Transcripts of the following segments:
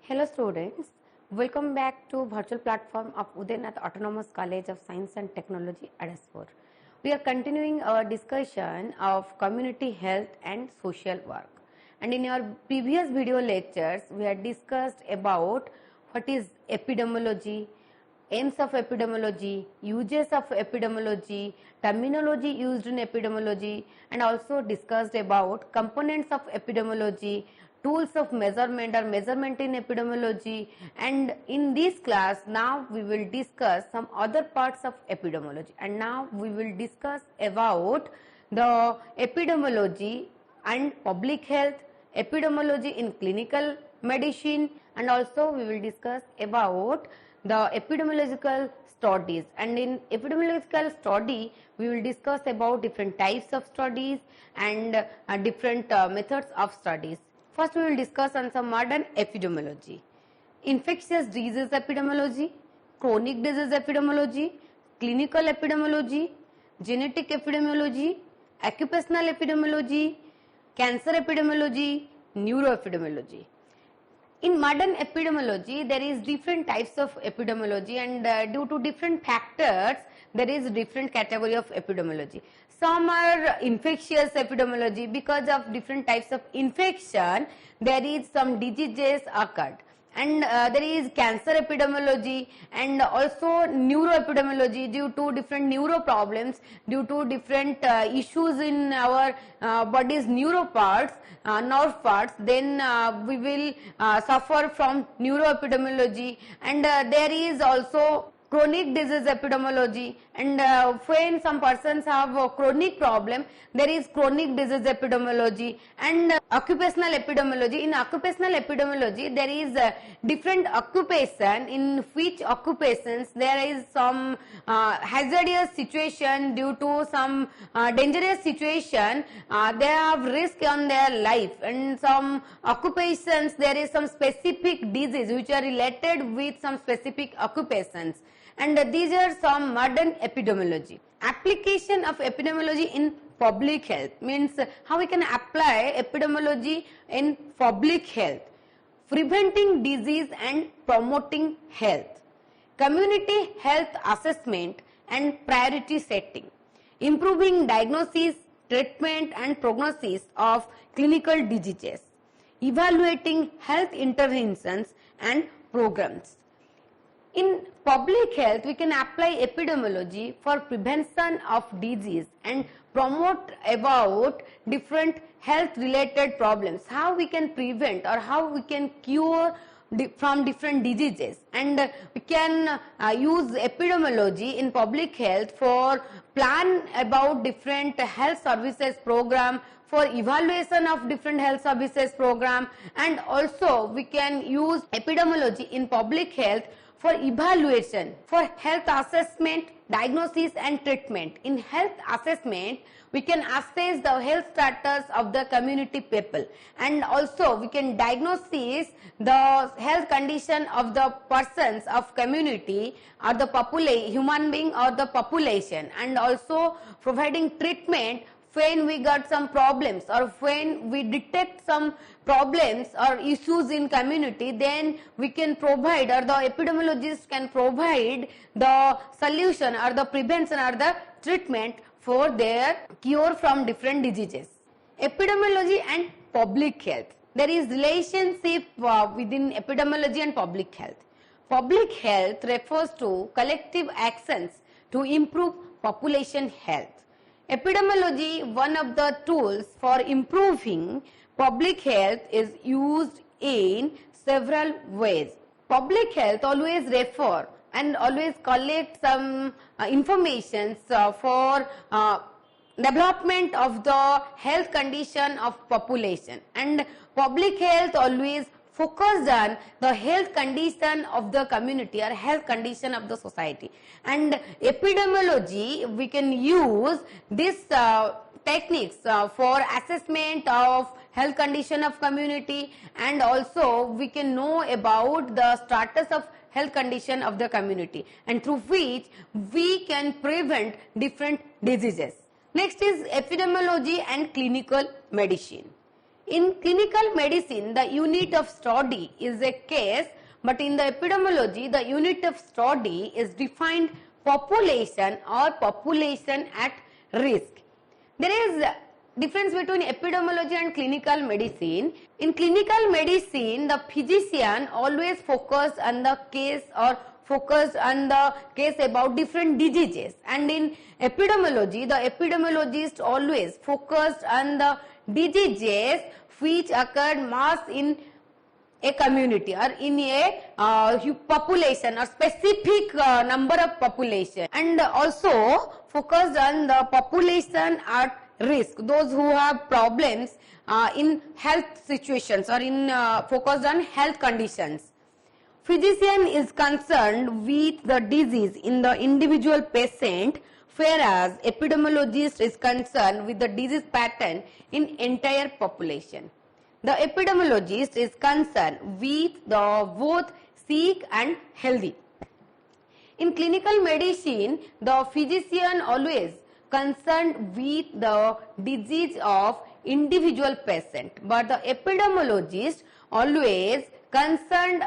Hello students, welcome back to virtual platform of Udainath Autonomous College of Science and Technology Adaspur. We are continuing our discussion of community health and social work. And in our previous video lectures, we had discussed about what is epidemiology, aims of epidemiology, uses of epidemiology, terminology used in epidemiology, and also discussed about components of epidemiology, tools of measurement or measurement in epidemiology. And in this class now we will discuss some other parts of epidemiology, and now we will discuss about the epidemiology and public health, epidemiology in clinical medicine, and also we will discuss about the epidemiological studies. And in epidemiological study we will discuss about different types of studies and different methods of studies. First we will discuss on some modern epidemiology: infectious disease epidemiology, chronic disease epidemiology, clinical epidemiology, genetic epidemiology, occupational epidemiology, cancer epidemiology, neuroepidemiology. In modern epidemiology, there is different types of epidemiology, and due to different factors, there is different category of epidemiology. Some are infectious epidemiology. Because of different types of infection, there is some diseases occurred. And there is cancer epidemiology and also neuroepidemiology. Due to different neuro problems, due to different issues in our body's neuro parts, nerve parts, then we will suffer from neuroepidemiology. And there is also chronic disease epidemiology, and when some persons have a chronic problem, there is chronic disease epidemiology. And occupational epidemiology. In occupational epidemiology, there is different occupation, in which occupations there is some hazardous situation, due to some dangerous situation, they have risk on their life. And some occupations, there is some specific disease which are related with some specific occupations. And these are some modern epidemiology. Application of epidemiology in public health means how we can apply epidemiology in public health: preventing disease and promoting health, community health assessment and priority setting, improving diagnosis, treatment and prognosis of clinical diseases, evaluating health interventions and programs. In public health, we can apply epidemiology for prevention of disease and promote about different health related problems, how we can prevent or how we can cure from different diseases. And we can use epidemiology in public health for plan about different health services program, for evaluation of different health services program, and also we can use epidemiology in public health for evaluation, for health assessment, diagnosis and treatment. In health assessment, we can assess the health status of the community people, and also we can diagnose the health condition of the persons of community or the human being or the population, and also providing treatment when we got some problems or when we detect some problems or issues in community. Then we can provide, or the epidemiologist can provide the solution or the prevention or the treatment for their cure from different diseases. Epidemiology and public health. There is relationship within epidemiology and public health. Public health refers to collective actions to improve population health. Epidemiology, one of the tools for improving public health, is used in several ways. Public health always refer and always collect some information for development of the health condition of population, and public health always focused on the health condition of the community or health condition of the society. And epidemiology, we can use this techniques for assessment of health condition of community, and also we can know about the status of health condition of the community, and through which we can prevent different diseases. Next is epidemiology and clinical medicine. In clinical medicine, the unit of study is a case, but in the epidemiology, the unit of study is defined population or population at risk. There is a difference between epidemiology and clinical medicine. In clinical medicine, the physician always focus on the case or focused on the case about different diseases, and in epidemiology, the epidemiologist always focused on the diseases which occurred mass in a community or in a population or specific number of population, and also focused on the population at risk, those who have problems in health situations or in focused on health conditions. Physician is concerned with the disease in the individual patient, whereas epidemiologist is concerned with the disease pattern in entire population. The epidemiologist is concerned with the both sick and healthy. In clinical medicine, the physician always concerned with the disease of individual patient, but the epidemiologist always concerned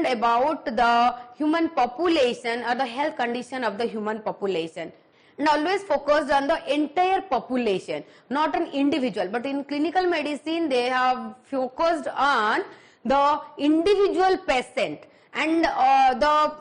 about the human population or the health condition of the human population, and always focused on the entire population, not an individual. But in clinical medicine, they have focused on the individual patient, and the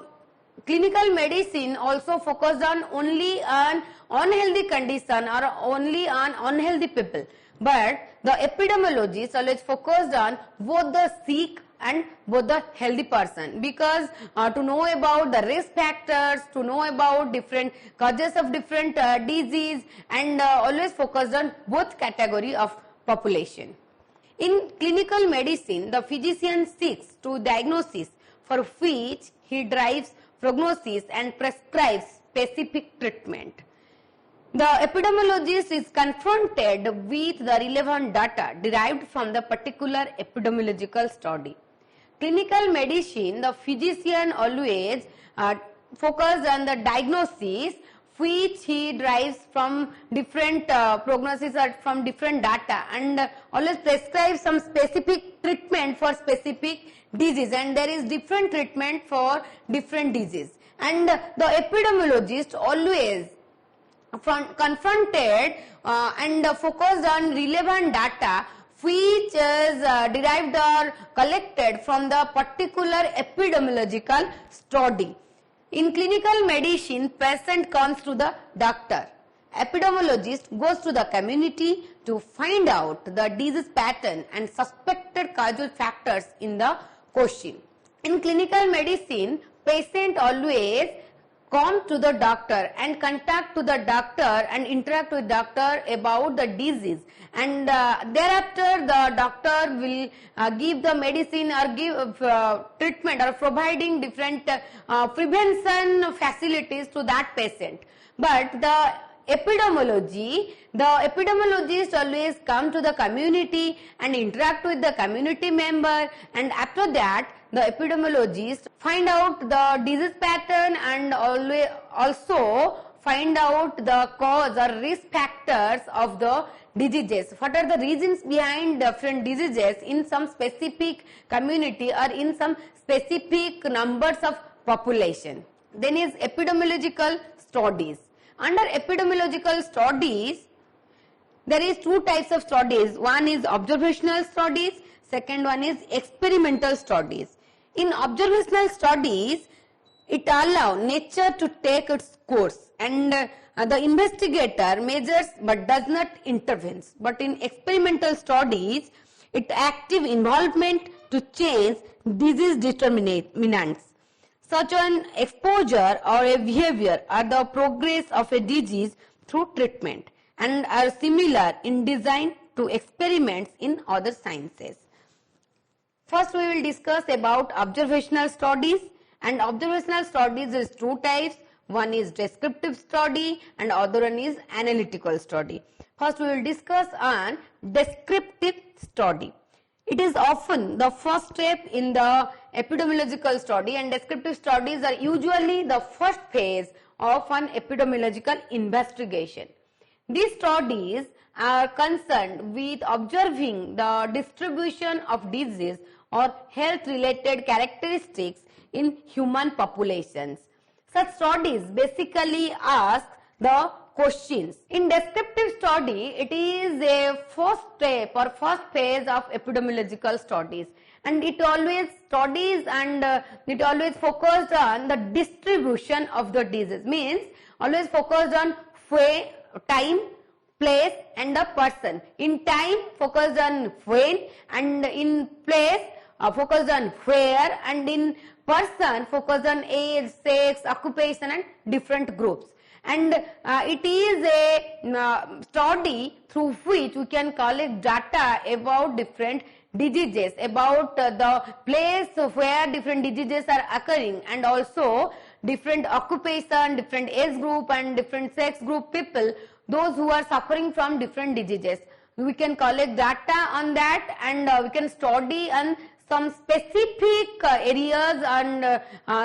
clinical medicine also focused on only on unhealthy condition or only on unhealthy people. But the epidemiologist always focused on both the sick and both the healthy person, because to know about the risk factors, to know about different causes of different disease, and always focused on both category of population. In clinical medicine, the physician seeks to diagnosis for which he drives prognosis and prescribes specific treatment. The epidemiologist is confronted with the relevant data derived from the particular epidemiological study. Clinical medicine, the physician always focused on the diagnosis which he derives from different prognosis or from different data, and always prescribes some specific treatment for specific disease, and there is different treatment for different disease. And the epidemiologist always confronted and focused on relevant data which is derived or collected from the particular epidemiological study. In clinical medicine, patient comes to the doctor. Epidemiologist goes to the community to find out the disease pattern and suspected causal factors in the question. In clinical medicine, patient always come to the doctor and contact to the doctor and interact with doctor about the disease, and thereafter the doctor will give the medicine or give treatment or providing different prevention facilities to that patient. But the epidemiologist always come to the community and interact with the community member, and after that the epidemiologist find out the disease pattern and also find out the cause or risk factors of the diseases. What are the reasons behind different diseases in some specific community or in some specific numbers of population. Then is epidemiological studies. Under epidemiological studies, there is two types of studies. One is observational studies, second one is experimental studies. In observational studies, it allows nature to take its course, and the investigator measures but does not intervene. But in experimental studies, it active involvement to change disease determinants, such an exposure or a behavior or the progress of a disease through treatment, and are similar in design to experiments in other sciences. First, we will discuss about observational studies, and observational studies is two types. One is descriptive study and other one is analytical study. First, we will discuss on descriptive study. It is often the first step in the epidemiological study, and descriptive studies are usually the first phase of an epidemiological investigation. These studies are concerned with observing the distribution of disease or health related characteristics in human populations. Such studies basically ask the questions. In descriptive study, it is a first step or first phase of epidemiological studies, and it always studies and it always focused on the distribution of the disease, means always focused on time, place and the person. In time focused on when, and in place focused on where, and in person focused on age, sex, occupation and different groups. And it is a study through which we can collect data about different diseases, about the place where different diseases are occurring, and also different occupation, different age group and different sex group people, those who are suffering from different diseases. We can collect data on that, and we can study on some specific areas and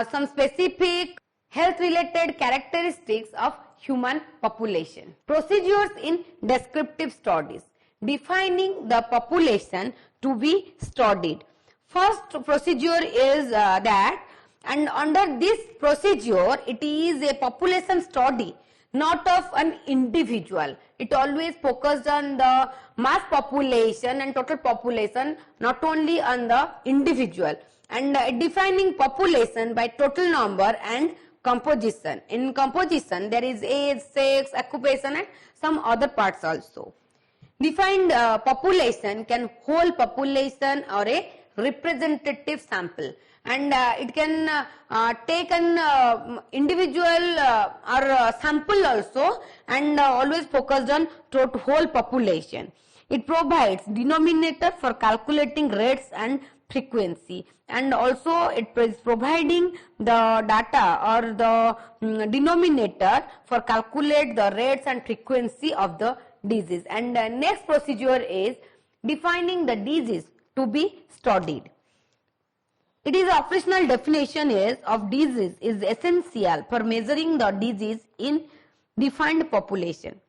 some specific health related characteristics of human population. Procedures in descriptive studies. Defining the population to be studied. First procedure is that, and under this procedure it is a population study, not of an individual. It always focused on the mass population and total population, not only on the individual, and defining population by total number and composition. In composition there is age, sex, occupation and some other parts also. Defined population can whole population or a representative sample, and it can take an individual or sample also, and always focused on whole population. It provides denominator for calculating rates and frequency, and also it is providing the data or the denominator for calculate the rates and frequency of the disease. And next procedure is defining the disease to be studied. It is operational definition is of disease is essential for measuring the disease in defined population.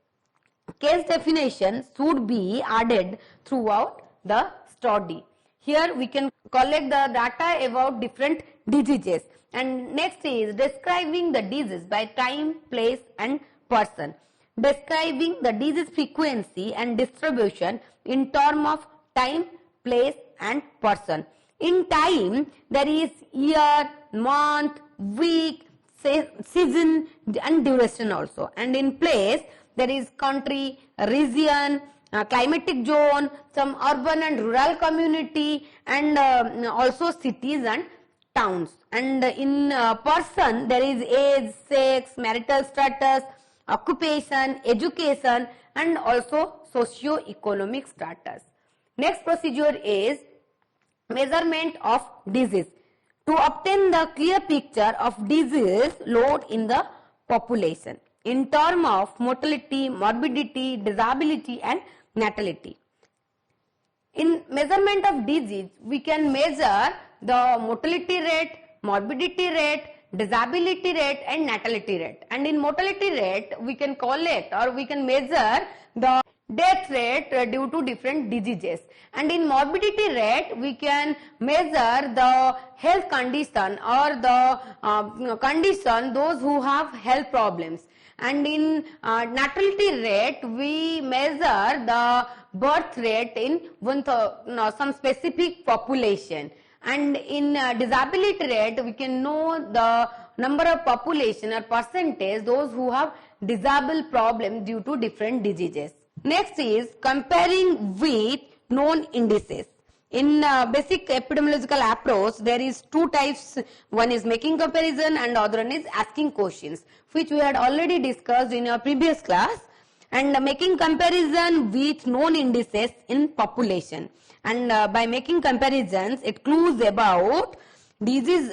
Case definition should be added throughout the study. Here we can collect the data about different diseases. And next is describing the disease by time, place and person. Describing the disease frequency and distribution in terms of time, place and person. In time there is year, month, week, season and duration also. And in place there is country, region, climatic zone, some urban and rural community, and also cities and towns. And in person there is age, sex, marital status, occupation, education and also socio-economic status. Next procedure is measurement of disease. To obtain the clear picture of disease load in the population in terms of mortality, morbidity, disability and natality. In measurement of disease, we can measure the mortality rate, morbidity rate, disability rate and natality rate. And in mortality rate, we can collect or we can measure the death rate due to different diseases. And in morbidity rate, we can measure the health condition or the condition those who have health problems. And in natality rate, we measure the birth rate in some specific population. And in disability rate, we can know the number of population or percentage those who have disable problems due to different diseases. Next is comparing with known indices. In basic epidemiological approach, there is two types. One is making comparison and other one is asking questions, which we had already discussed in our previous class. And making comparison with known indices in population. And by making comparisons, it clues about disease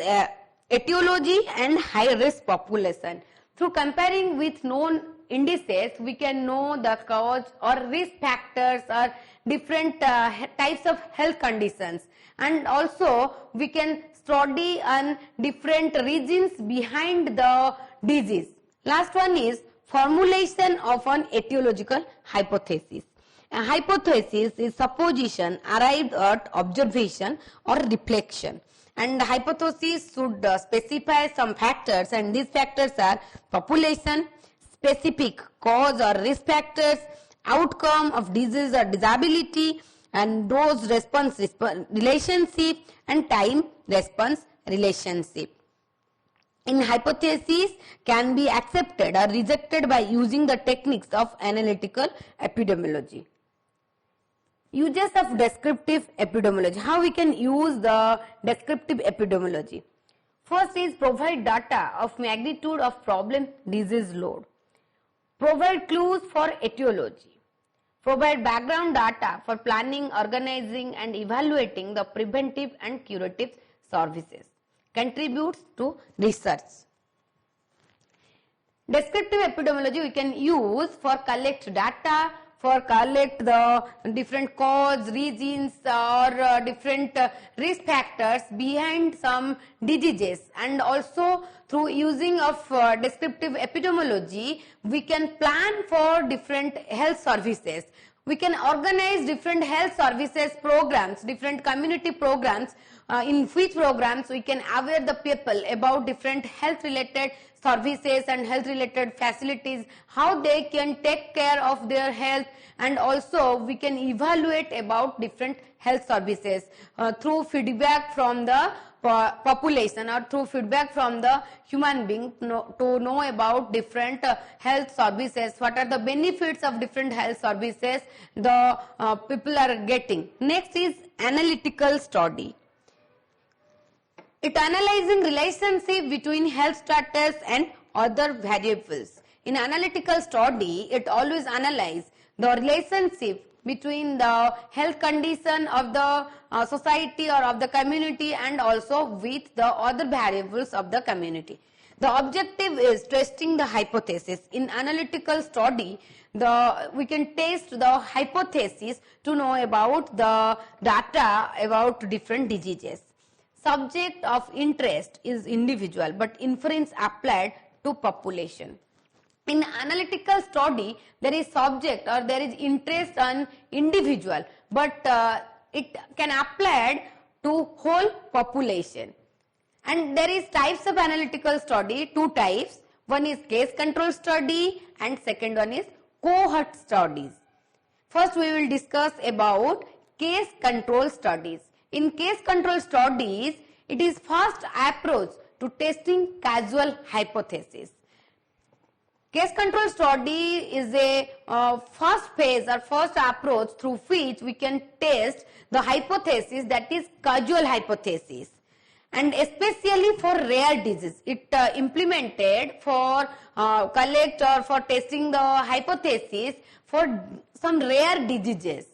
etiology and high risk population. Through comparing with known indices, we can know the cause or risk factors or different types of health conditions, and also we can study on different regions behind the disease. Last one is formulation of an etiological hypothesis. A hypothesis is supposition arrived at observation or reflection. And hypothesis should specify some factors, and these factors are population, specific cause or risk factors, outcome of disease or disability, and dose response relationship, and time response relationship. In hypotheses can be accepted or rejected by using the techniques of analytical epidemiology. Uses of descriptive epidemiology. How we can use the descriptive epidemiology? First is provide data of magnitude of problem disease load. Provide clues for etiology. Provide background data for planning, organizing and evaluating the preventive and curative services. Contributes to research. Descriptive epidemiology we can use for collect data, for collect the different cause, regions or different risk factors behind some diseases, and also through using of descriptive epidemiology we can plan for different health services. We can organize different health services programs, different community programs, in which programs we can aware the people about different health related services and health related facilities, how they can take care of their health, and also we can evaluate about different health services through feedback from the population or through feedback from the human being to know about different health services, what are the benefits of different health services the people are getting. Next is analytical study. It analyzing relationship between health status and other variables. In analytical study, it always analyze the relationship between the health condition of the society or of the community and also with the other variables of the community. The objective is testing the hypothesis. In analytical study, we can test the hypothesis to know about the data about different diseases. Subject of interest is individual, but inference applied to population. In analytical study, there is subject or there is interest on individual, but it can apply to whole population. And there is types of analytical study, two types. One is case control study and second one is cohort studies. First we will discuss about case control studies. In case control studies, it is first approach to testing causal hypothesis. Case control study is a first phase or first approach through which we can test the hypothesis, that is causal hypothesis, and especially for rare disease. It implemented for collect or for testing the hypothesis for some rare diseases.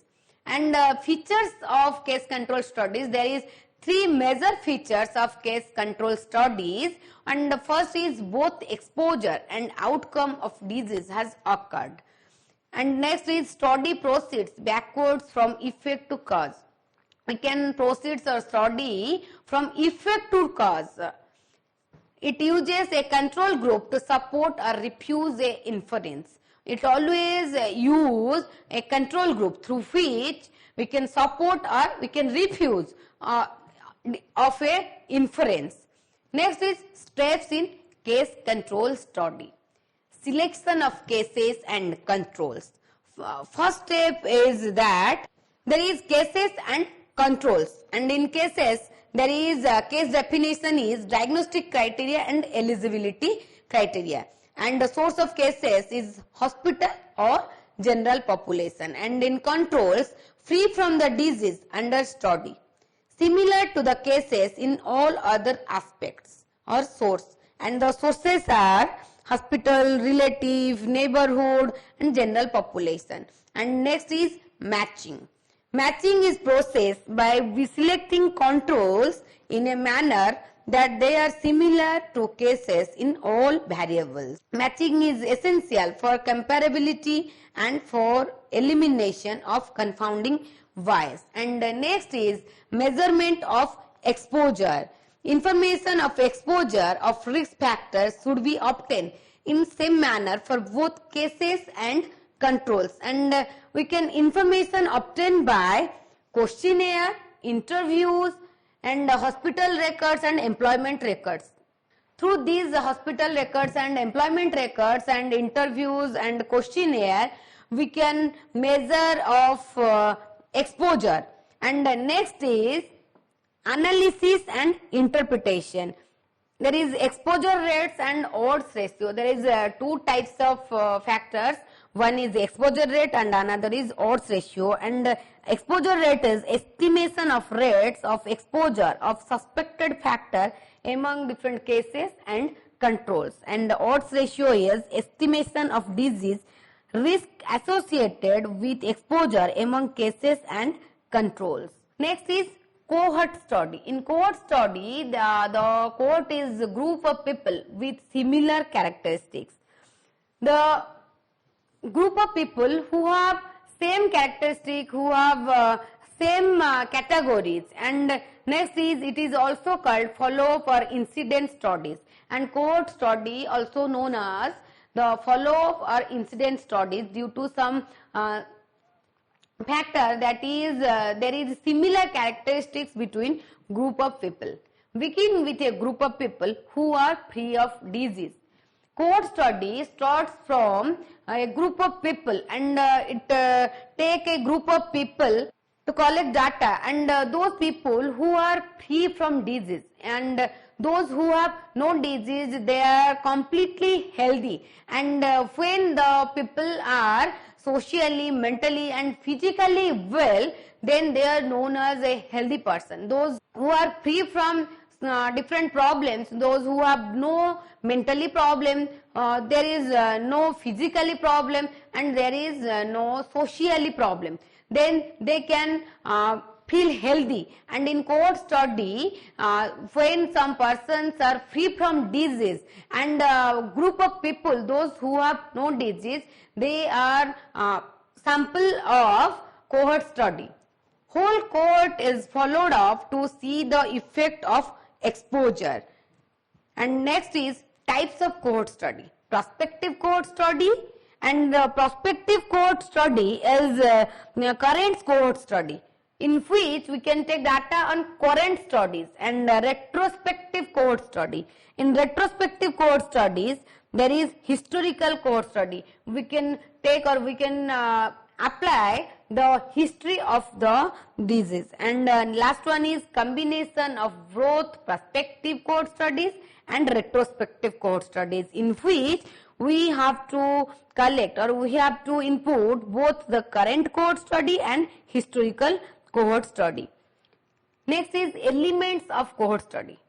And features of case control studies, there is three major features of case control studies, and the first is both exposure and outcome of disease has occurred. And next is study proceeds backwards from effect to cause. We can proceed or study from effect to cause. It uses a control group to support or refuse a inference. It always use a control group through which we can support or we can refuse of a inference. Next is steps in case control study. Selection of cases and controls. First step is that there is cases and controls, and in cases there is case definition is diagnostic criteria and eligibility criteria, and the source of cases is hospital or general population, and in controls free from the disease under study, similar to the cases in all other aspects or source, and the sources are hospital, relative, neighborhood and general population. And next is matching. Matching is processed by selecting controls in a manner that they are similar to cases in all variables. Matching is essential for comparability and for elimination of confounding bias. And next is measurement of exposure. Information of exposure of risk factors should be obtained in same manner for both cases and controls. And we can information obtained by questionnaire, interviews, and hospital records and employment records. Through these hospital records and employment records and interviews and questionnaire, we can measure of exposure. And next is analysis and interpretation. There is exposure rates and odds ratio. There is two types of factors. One is exposure rate and another is odds ratio. And exposure rate is estimation of rates of exposure of suspected factor among different cases and controls. And the odds ratio is estimation of disease risk associated with exposure among cases and controls. Next is cohort study. In cohort study, the cohort is a group of people with similar characteristics. The group of people who have same characteristic, who have same categories. And next is, it is also called follow-up or incident studies. And cohort study also known as the follow-up or incident studies due to some factor, that is there is similar characteristics between group of people. Begin with a group of people who are free of disease. Cohort study starts from a group of people, and it take a group of people to collect data, and those people who are free from disease and those who have no disease, they are completely healthy. And when the people are socially, mentally and physically well, then they are known as a healthy person. Those who are free from different problems, those who have no mentally problem, there is no physically problem, and there is no socially problem, then they can feel healthy. And in cohort study, when some persons are free from disease and group of people, those who have no disease, they are sample of cohort study. Whole cohort is followed up to see the effect of exposure. And next is types of cohort study. Prospective cohort study, and prospective cohort study is current cohort study, in which we can take data on current studies. And retrospective cohort study. In retrospective cohort studies, there is historical cohort study. We can take or we can apply the history of the disease. And last one is combination of both prospective cohort studies and retrospective cohort studies, in which we have to collect or we have to input both the current cohort study and historical cohort study. Next is elements of cohort study.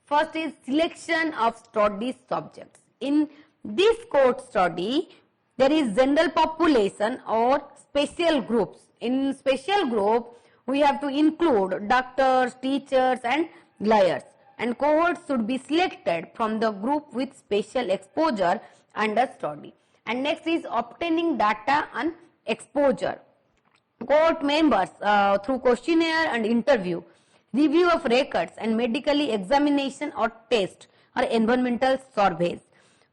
First is selection of study subjects. In this cohort study, there is general population or special groups. In special group, we have to include doctors, teachers and lawyers. And cohorts should be selected from the group with special exposure under study. And next is obtaining data on exposure. Cohort members through questionnaire and interview, review of records and medically examination or test or environmental surveys.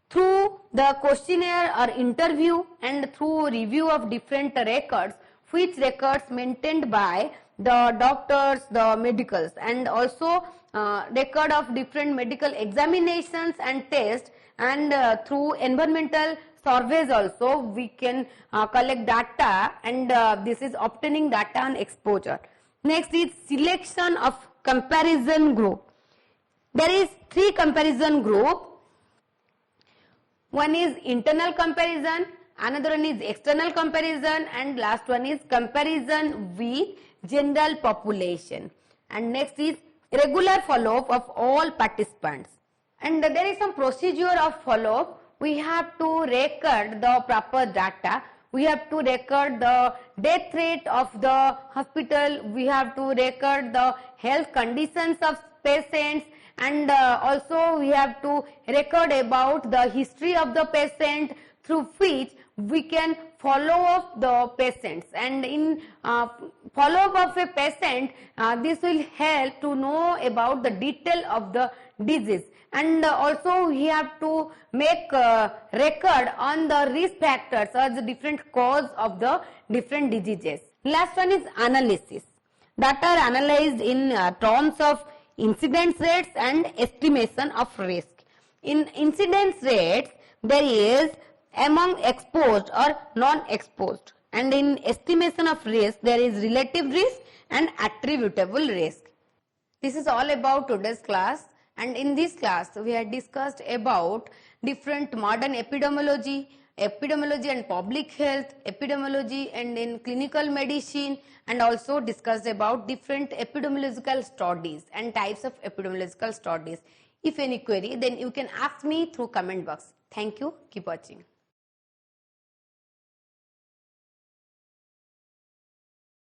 Through the questionnaire or interview and through review of different records, which records maintained by the doctors, the medicals, and also record of different medical examinations and tests, and through environmental surveys also we can collect data, and this is obtaining data on exposure. Next is selection of comparison group. There is 3 comparison group. One is internal comparison, another one is external comparison, and last one is comparison with general population. And next is regular follow-up of all participants. And there is some procedure of follow-up. We have to record the proper data. We have to record the death rate of the hospital. We have to record the health conditions of patients, and also we have to record about the history of the patient, through which we can follow up the patients. And in follow up of a patient, this will help to know about the detail of the disease, and also we have to make record on the risk factors or the different cause of the different diseases. Last one is analysis. That are analyzed in terms of incidence rates and estimation of risk. In incidence rates, there is among exposed or non-exposed, and in estimation of risk, there is relative risk and attributable risk. This is all about today's class, and in this class we had discussed about different modern epidemiology and public health, epidemiology and in clinical medicine, and also discussed about different epidemiological studies and types of epidemiological studies. If any query, then you can ask me through comment box. Thank you. Keep watching.